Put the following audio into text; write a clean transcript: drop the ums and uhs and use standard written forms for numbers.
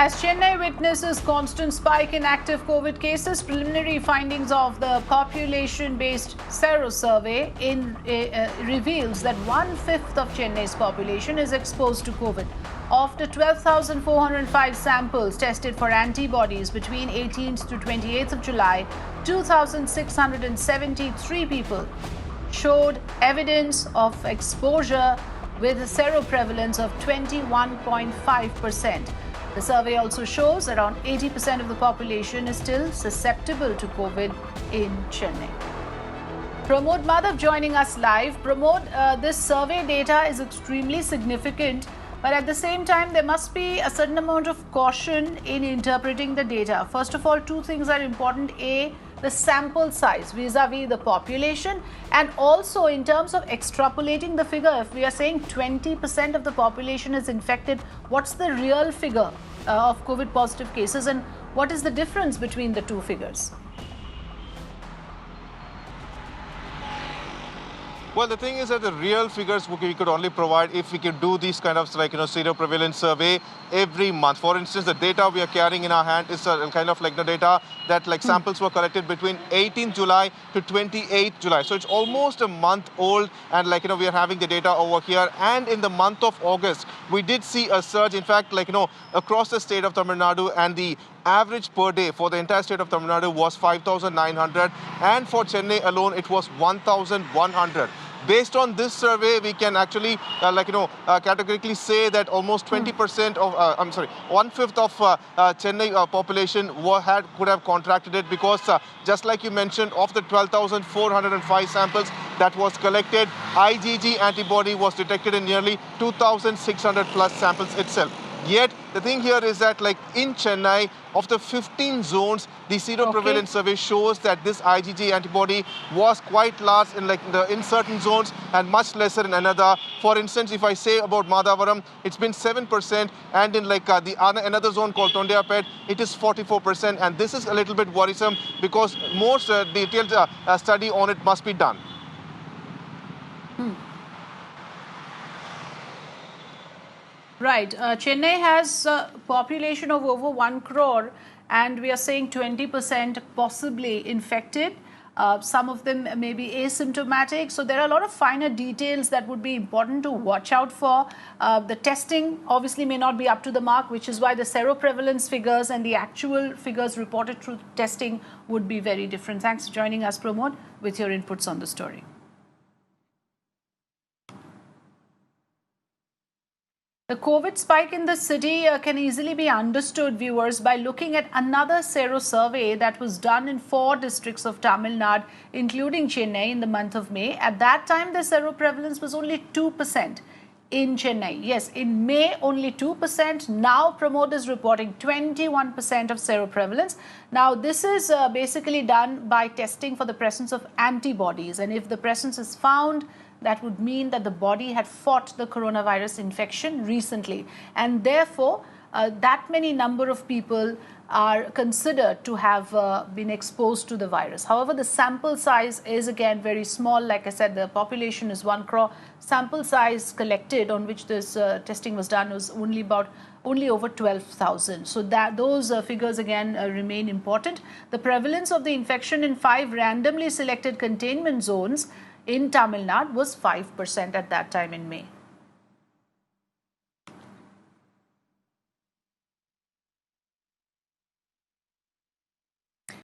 As Chennai witnesses constant spike in active COVID cases, preliminary findings of the population-based Sero survey reveals that 1/5 of Chennai's population is exposed to COVID. Of the 12,405 samples tested for antibodies between 18th to 28th of July, 2,673 people showed evidence of exposure with a seroprevalence of 21.5%. The survey also shows around 80% of the population is still susceptible to COVID in Chennai. Pramod Madhav joining us live. Pramod, this survey data is extremely significant, but at the same time, there must be a certain amount of caution in interpreting the data. First of all, two things are important. A, the sample size vis-a-vis the population, and also in terms of extrapolating the figure. If we are saying 20% of the population is infected, what's the real figure of COVID positive cases, and what is the difference between the two figures? Well, the thing is that the real figures we could only provide if we could do these kind of seroprevalence survey every month. For instance, the data we are carrying in our hand is kind of like the data that samples were collected between 18th July to 28th July. So it's almost a month old, and we are having the data over here. And in the month of August, we did see a surge. In fact, across the state of Tamil Nadu, and the average per day for the entire state of Tamil Nadu was 5,900, and for Chennai alone it was 1,100. Based on this survey, we can actually categorically say that almost 20% of 1/5 of Chennai population could have contracted it, because just like you mentioned, of the 12,405 samples that was collected, IgG antibody was detected in nearly 2,600 plus samples itself. Yet, the thing here is that in Chennai, of the 15 zones, the seroprevalence survey shows that this IgG antibody was quite large in certain zones and much lesser in another. For instance, if I say about Madhavaram, it's been 7%, and in another zone called Tondiapet, it is 44%, and this is a little bit worrisome because more detailed study on it must be done. Right. Chennai has a population of over 1 crore, and we are saying 20% possibly infected. Some of them may be asymptomatic. So there are a lot of finer details that would be important to watch out for. The testing obviously may not be up to the mark, which is why the seroprevalence figures and the actual figures reported through testing would be very different. Thanks for joining us, Pramod, with your inputs on the story. The COVID spike in the city can easily be understood, viewers, by looking at another Sero survey that was done in 4 districts of Tamil Nadu, including Chennai, in the month of May. At that time, the Sero prevalence was only 2% in Chennai. Yes, in May, only 2%. Now, Pramod is reporting 21% of Sero prevalence. Now, this is basically done by testing for the presence of antibodies. And if the presence is found, that would mean that the body had fought the coronavirus infection recently. And therefore, that many number of people are considered to have been exposed to the virus. However, the sample size is again very small. Like I said, the population is 1 crore. Sample size collected on which this testing was done was only over 12,000. So those figures again remain important. The prevalence of the infection in 5 randomly selected containment zones in Tamil Nadu was 5% at that time in May.